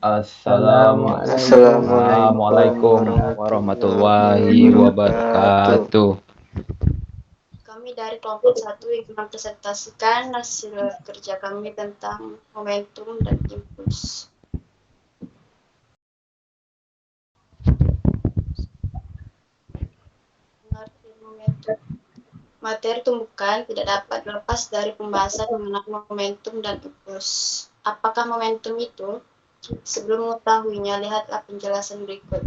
Assalamualaikum warahmatullahi wabarakatuh. Kami dari kelompok 1 ingin mempresentasikan hasil kerja kami tentang momentum dan impuls. Mengerti momentum. Materi tumbukan tidak dapat lepas dari pembahasan mengenai momentum dan impuls. Apakah momentum itu? Sebelum mengetahuinya, lihatlah penjelasan berikut.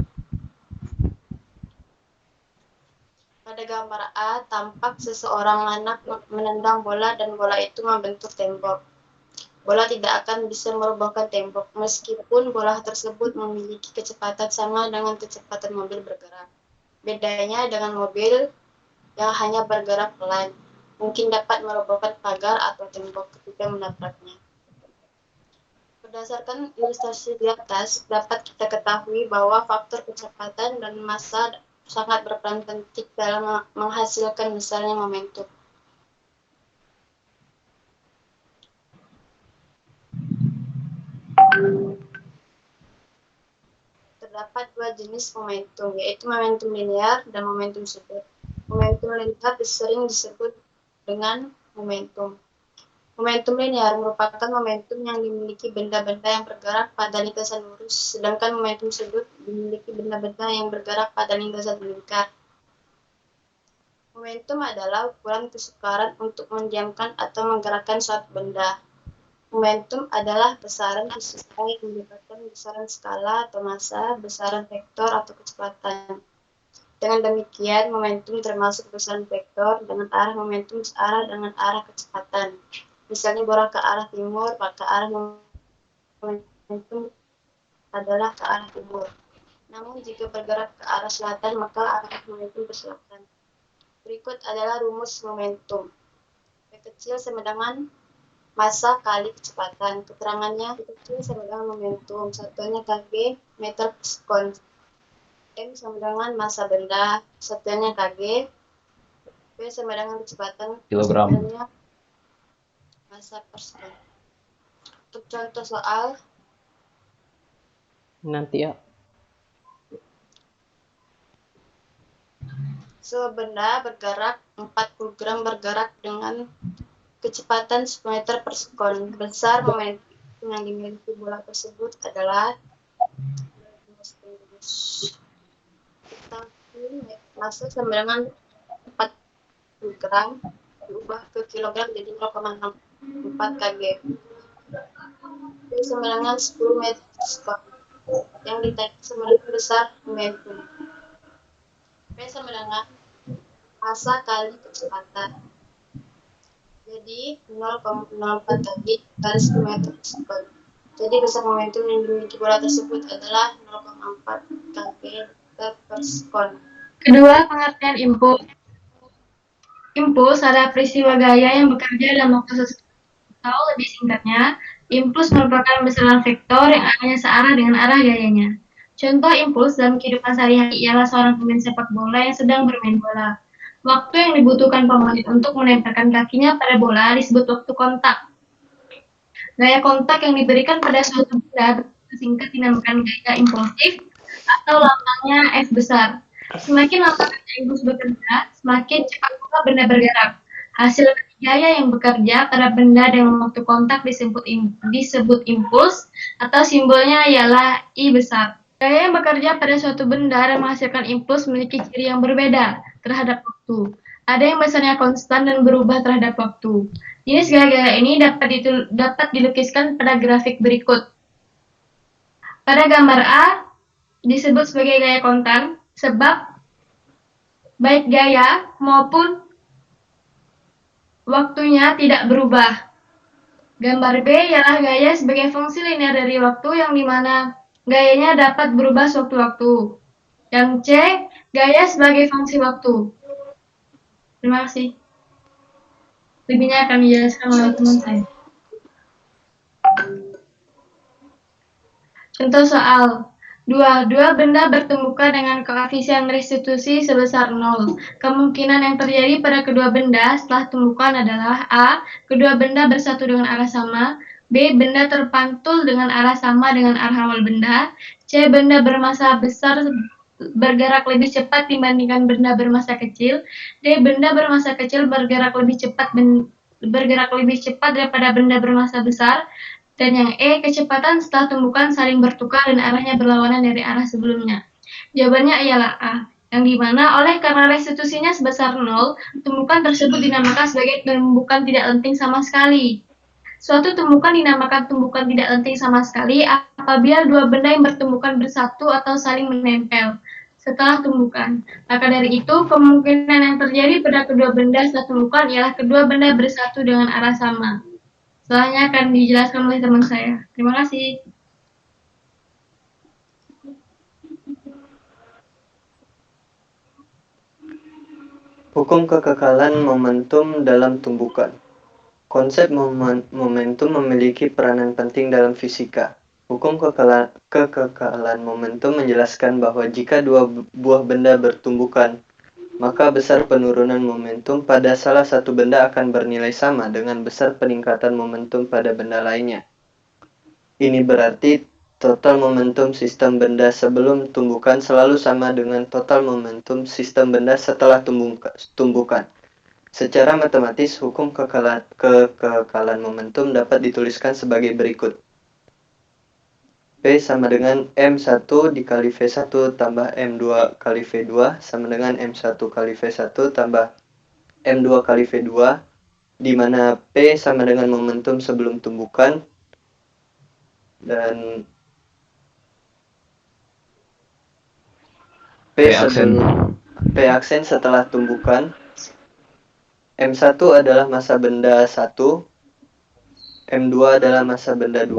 Pada gambar A, tampak seseorang anak menendang bola dan bola itu membentur tembok. Bola tidak akan bisa merobohkan tembok, meskipun bola tersebut memiliki kecepatan sama dengan kecepatan mobil bergerak. Bedanya dengan mobil yang hanya bergerak pelan, mungkin dapat merobohkan pagar atau tembok ketika menabraknya. Berdasarkan ilustrasi di atas, dapat kita ketahui bahwa faktor kecepatan dan massa sangat berperan penting dalam menghasilkan besarnya momentum. Terdapat dua jenis momentum, yaitu momentum linear dan momentum sudut. Momentum linear sering disebut dengan momentum. Momentum linear merupakan momentum yang dimiliki benda-benda yang bergerak pada lintasan lurus, sedangkan momentum sudut dimiliki benda-benda yang bergerak pada lintasan melingkar. Momentum adalah ukuran kesukaran untuk mendiamkan atau menggerakkan suatu benda. Momentum adalah besaran fisika yang melibatkan besaran skala atau massa, besaran vektor atau kecepatan. Dengan demikian, momentum termasuk besaran vektor dengan arah momentum searah dengan arah kecepatan. Misalnya bola ke arah timur, maka arah momentum adalah ke arah timur. Namun jika bergerak ke arah selatan, maka arah momentum ke selatan. Berikut adalah rumus momentum. V kecil sama dengan massa kali kecepatan. Keterangannya, V kecil sama dengan momentum. Satuannya kg meter per sekon. M sama dengan massa benda. Satuannya kg. V sama dengan kecepatan. Kilogram. Satuannya massa per sekon. Untuk contoh soal. Nanti ya. Sebenda bergerak 40 gram bergerak dengan kecepatan 10 meter per sekon. Besar momentum yang dimiliki bola tersebut adalah massa sama dengan 40 gram diubah ke kilogram jadi 0,64 kg. Itu sama dengan 10 meter per sekon. Yang ditanya sama dengan besar momentum. P sama dengan massa kali kecepatan. Jadi 0,04 kali 10 meter per sekon. Jadi besar momentum yang dimiliki bola tersebut adalah 0,4 kg per sekon. Kedua, pengertian impuls. Impuls adalah peristiwa gaya yang bekerja dalam waktu sesuatu. Atau lebih singkatnya, impuls merupakan besaran vektor yang arahnya searah dengan arah gayanya. Contoh impuls dalam kehidupan sehari-hari ialah seorang pemain sepak bola yang sedang bermain bola. Waktu yang dibutuhkan pemain untuk menempelkan kakinya pada bola disebut waktu kontak. Gaya kontak yang diberikan pada suatu benda singkat dinamakan gaya impulsif atau lambangnya F besar. Semakin lama impuls bekerja, semakin cepat pula benda bergerak. Hasil gaya yang bekerja pada benda dengan waktu kontak disebut impuls atau simbolnya ialah I besar. Gaya yang bekerja pada suatu benda dan menghasilkan impuls memiliki ciri yang berbeda terhadap waktu. Ada yang besarnya konstan dan berubah terhadap waktu. Jenis gaya-gaya ini dapat dilukiskan pada grafik berikut. Pada gambar A disebut sebagai gaya kontan sebab baik gaya maupun waktunya tidak berubah. Gambar B ialah gaya sebagai fungsi linear dari waktu yang dimana gayanya dapat berubah sewaktu-waktu. Yang C, gaya sebagai fungsi waktu. Terima kasih. Lebihnya akan dijelaskan oleh teman saya. Contoh soal. Dua benda bertumbukan dengan koefisien restitusi sebesar 0. Kemungkinan yang terjadi pada kedua benda setelah tumbukan adalah A. Kedua benda bersatu dengan arah sama. B. Benda terpantul dengan arah sama dengan arah awal benda. C. Benda bermassa besar bergerak lebih cepat dibandingkan benda bermassa kecil. D. Benda bermassa kecil bergerak lebih cepat daripada benda bermassa besar. Dan yang E. Kecepatan setelah tumbukan saling bertukar dan arahnya berlawanan dari arah sebelumnya. Jawabannya ialah A, yang dimana karena restitusinya sebesar 0, tumbukan tersebut dinamakan sebagai tumbukan tidak lenting sama sekali. Suatu tumbukan dinamakan tumbukan tidak lenting sama sekali apabila dua benda yang bertumbukan bersatu atau saling menempel setelah tumbukan. Maka dari itu, kemungkinan yang terjadi pada kedua benda setelah tumbukan ialah kedua benda bersatu dengan arah sama. Setelahnya akan dijelaskan oleh teman saya. Terima kasih. Hukum kekekalan momentum dalam tumbukan. Konsep momentum memiliki peranan penting dalam fisika. Hukum kekekalan momentum menjelaskan bahwa jika dua buah benda bertumbukan, maka besar penurunan momentum pada salah satu benda akan bernilai sama dengan besar peningkatan momentum pada benda lainnya. Ini berarti total momentum sistem benda sebelum tumbukan selalu sama dengan total momentum sistem benda setelah tumbukan. Secara matematis, hukum kekekalan momentum dapat dituliskan sebagai berikut. P sama dengan M1 dikali V1 tambah M2 kali V2 sama dengan M1 kali V1 tambah M2 kali V2, di mana P sama dengan momentum sebelum tumbukan dan P aksen setelah tumbukan. M1 adalah massa benda 1, M2 adalah massa benda 2,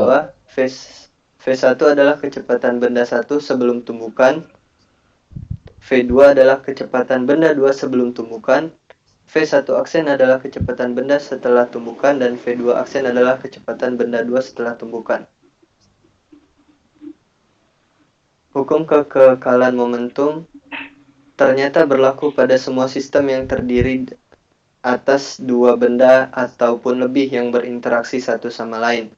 V1 adalah kecepatan benda 1 sebelum tumbukan, V2 adalah kecepatan benda 2 sebelum tumbukan, V1 aksen adalah kecepatan benda setelah tumbukan, dan V2 aksen adalah kecepatan benda 2 setelah tumbukan. Hukum kekekalan momentum ternyata berlaku pada semua sistem yang terdiri atas dua benda ataupun lebih yang berinteraksi satu sama lain.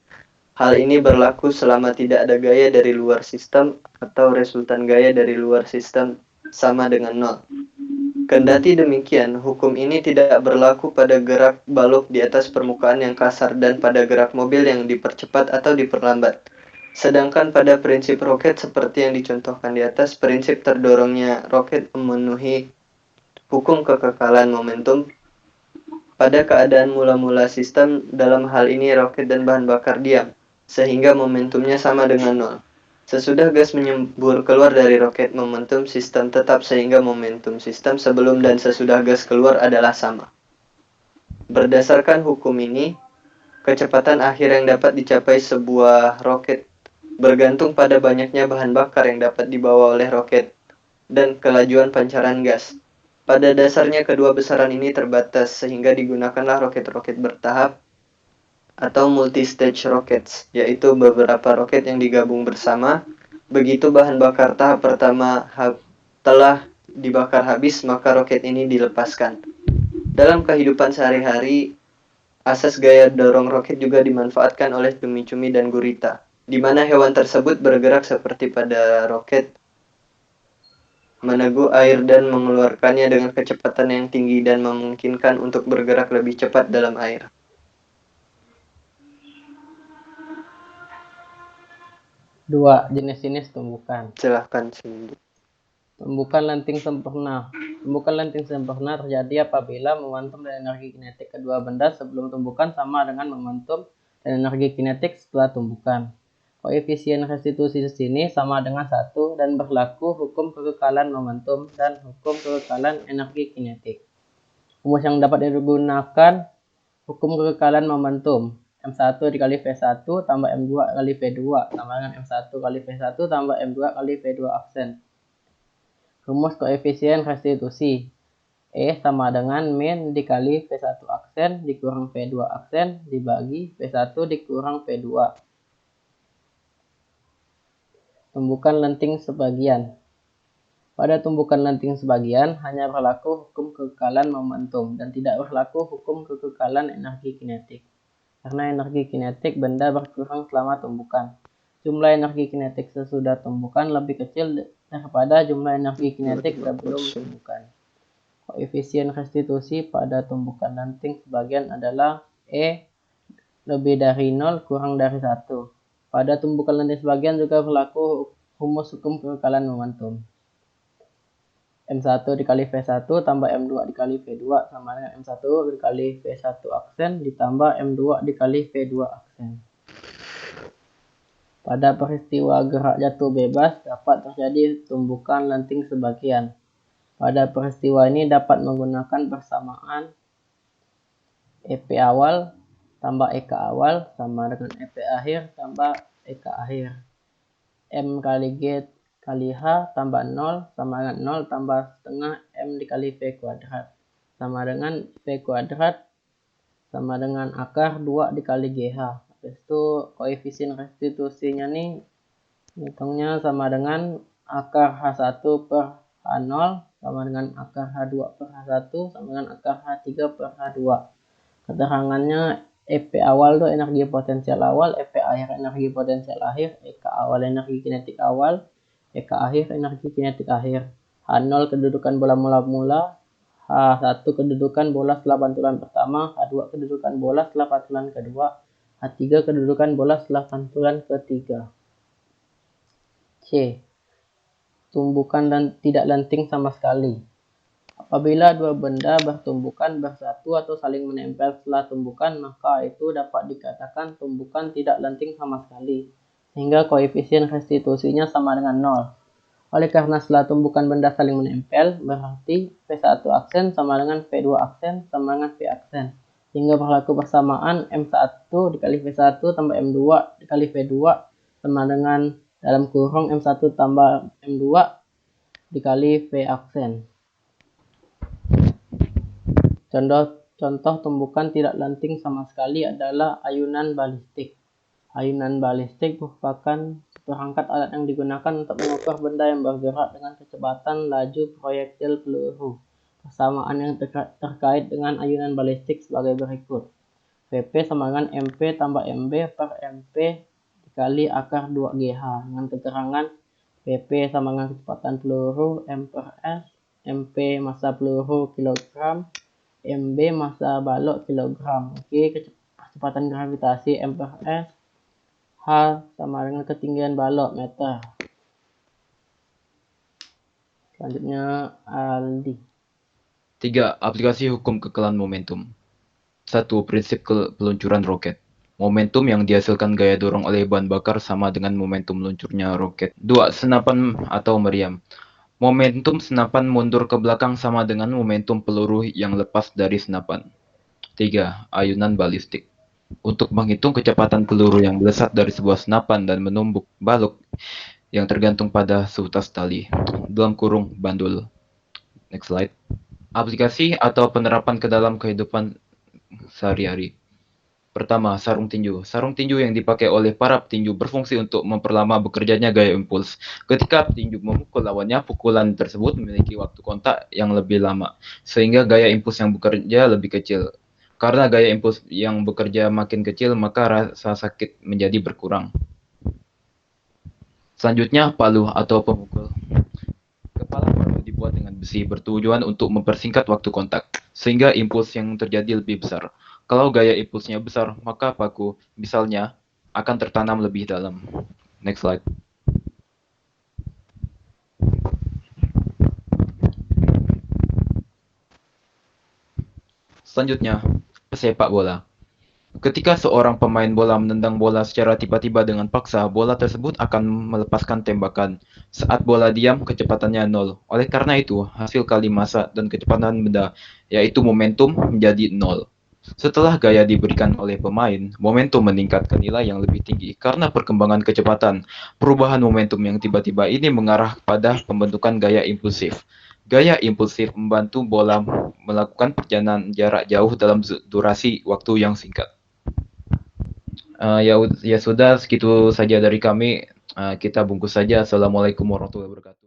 Hal ini berlaku selama tidak ada gaya dari luar sistem atau resultan gaya dari luar sistem sama dengan 0. Kendati demikian, hukum ini tidak berlaku pada gerak balok di atas permukaan yang kasar dan pada gerak mobil yang dipercepat atau diperlambat. Sedangkan pada prinsip roket seperti yang dicontohkan di atas, prinsip terdorongnya roket memenuhi hukum kekekalan momentum pada keadaan mula-mula sistem. Dalam hal ini roket dan bahan bakar diam, sehingga momentumnya sama dengan 0. Sesudah gas menyembur keluar dari roket, momentum sistem tetap sehingga momentum sistem sebelum dan sesudah gas keluar adalah sama. Berdasarkan hukum ini, kecepatan akhir yang dapat dicapai sebuah roket bergantung pada banyaknya bahan bakar yang dapat dibawa oleh roket dan kelajuan pancaran gas. Pada dasarnya kedua besaran ini terbatas, sehingga digunakanlah roket-roket bertahap atau multi-stage rockets, yaitu beberapa roket yang digabung bersama. Begitu bahan bakar tahap pertama telah dibakar habis, maka roket ini dilepaskan. Dalam kehidupan sehari-hari, asas gaya dorong roket juga dimanfaatkan oleh cumi-cumi dan gurita, di mana hewan tersebut bergerak seperti pada roket, meneguh air dan mengeluarkannya dengan kecepatan yang tinggi dan memungkinkan untuk bergerak lebih cepat dalam air. Dua, jenis-jenis tumbukan. Silahkan Cindy. Tumbukan lenting sempurna. Tumbukan lenting sempurna terjadi apabila momentum dan energi kinetik kedua benda sebelum tumbukan sama dengan momentum dan energi kinetik setelah tumbukan. Koefisien restitusi sini sama dengan 1 dan berlaku hukum kekekalan momentum dan hukum kekekalan energi kinetik. Rumus yang dapat digunakan: hukum kekekalan momentum M1 dikali V1 tambah M2 kali V2 tambah dengan M1 kali V1 tambah M2 kali V2 aksen. Rumus koefisien restitusi E sama dengan min dikali V1 aksen dikurang V2 aksen dibagi V1 dikurang V2. Tumbukan lenting sebagian. Pada tumbukan lenting sebagian hanya berlaku hukum kekekalan momentum dan tidak berlaku hukum kekekalan energi kinetik. karena energi kinetik benda berkurang selama tumbukan. Jumlah energi kinetik sesudah tumbukan lebih kecil daripada jumlah energi kinetik sebelum tumbukan. Koefisien restitusi pada tumbukan lanting sebagian adalah E lebih dari 0 kurang dari 1. Pada tumbukan lanting sebagian juga berlaku rumus hukum kekekalan momentum. M1 dikali V1 tambah M2 dikali V2 sama dengan M1 dikali V1 aksen ditambah M2 dikali V2 aksen. Pada peristiwa gerak jatuh bebas dapat terjadi tumbukan lanting sebagian. Pada peristiwa ini dapat menggunakan persamaan EP awal tambah EK awal sama dengan EP akhir tambah EK akhir. M kali G kali H tambah 0 sama dengan 0 tambah setengah M dikali V kuadrat sama dengan V kuadrat sama dengan akar 2 dikali GH. Habis itu koefisien restitusinya nih hitungnya sama dengan akar H1 per H0 sama dengan akar H2 per H1 sama dengan akar H3 per H2. Keterangannya EP awal itu energi potensial awal, EP akhir energi potensial akhir, EK awal energi kinetik awal, EK akhir energi kinetik akhir. H0 kedudukan bola mula-mula, H1 kedudukan bola setelah pantulan pertama, H2 kedudukan bola setelah pantulan kedua, H3 kedudukan bola setelah pantulan ketiga. C. Tumbukan dan tidak lanting sama sekali. Apabila dua benda bertumbukan bersatu atau saling menempel setelah tumbukan, maka itu dapat dikatakan tumbukan tidak lanting sama sekali, sehingga koefisien restitusinya sama dengan 0. Oleh karena setelah tumbukan benda saling menempel, berarti V1 aksen sama dengan V2 aksen sama dengan V aksen, sehingga berlaku persamaan M1 dikali V1 tambah M2 dikali V2 sama dengan dalam kurung M1 tambah M2 dikali V aksen. Contoh tumbukan tidak lanting sama sekali adalah ayunan balistik. Ayunan balistik merupakan perangkat alat yang digunakan untuk mengukur benda yang bergerak dengan kecepatan laju proyektil peluru. Persamaan yang terkait dengan ayunan balistik sebagai berikut. Vp sama dengan MP tambah MB per MP dikali akar 2GH dengan keterangan Vp sama dengan kecepatan peluru M per S, MP massa peluru kilogram, MB massa balok kilogram. Oke, kecepatan gravitasi M per S, H sama dengan ketinggian balok meter. Selanjutnya Aldi. 3. Aplikasi hukum kekekalan momentum. 1. Prinsip peluncuran roket. Momentum yang dihasilkan gaya dorong oleh bahan bakar sama dengan momentum meluncurnya roket. 2. Senapan atau meriam. Momentum senapan mundur ke belakang sama dengan momentum peluru yang lepas dari senapan. 3. Ayunan balistik. Untuk menghitung kecepatan peluru yang melesat dari sebuah senapan dan menumbuk balok yang tergantung pada seutas tali dalam kurung bandul. Next slide. Aplikasi atau penerapan ke dalam kehidupan sehari-hari. Pertama, sarung tinju. Sarung tinju yang dipakai oleh para petinju berfungsi untuk memperlama bekerjanya gaya impuls. Ketika petinju memukul lawannya, pukulan tersebut memiliki waktu kontak yang lebih lama, sehingga gaya impuls yang bekerja lebih kecil. Karena gaya impuls yang bekerja makin kecil, maka rasa sakit menjadi berkurang. Selanjutnya, palu atau pemukul. Kepala palu dibuat dengan besi bertujuan untuk mempersingkat waktu kontak, sehingga impuls yang terjadi lebih besar. Kalau gaya impulsnya besar, maka paku, misalnya, akan tertanam lebih dalam. Next slide. Selanjutnya, pesepak bola. Ketika seorang pemain bola menendang bola secara tiba-tiba dengan paksa, bola tersebut akan melepaskan tembakan. Saat bola diam, kecepatannya 0. Oleh karena itu, hasil kali massa dan kecepatan benda, yaitu momentum, menjadi 0. Setelah gaya diberikan oleh pemain, momentum meningkat ke nilai yang lebih tinggi karena perkembangan kecepatan. Perubahan momentum yang tiba-tiba ini mengarah pada pembentukan gaya impulsif. Gaya impulsif membantu bola melakukan perjalanan jarak jauh dalam durasi waktu yang singkat. Ya sudah, segitu saja dari kami. Kita bungkus saja. Assalamualaikum warahmatullahi wabarakatuh.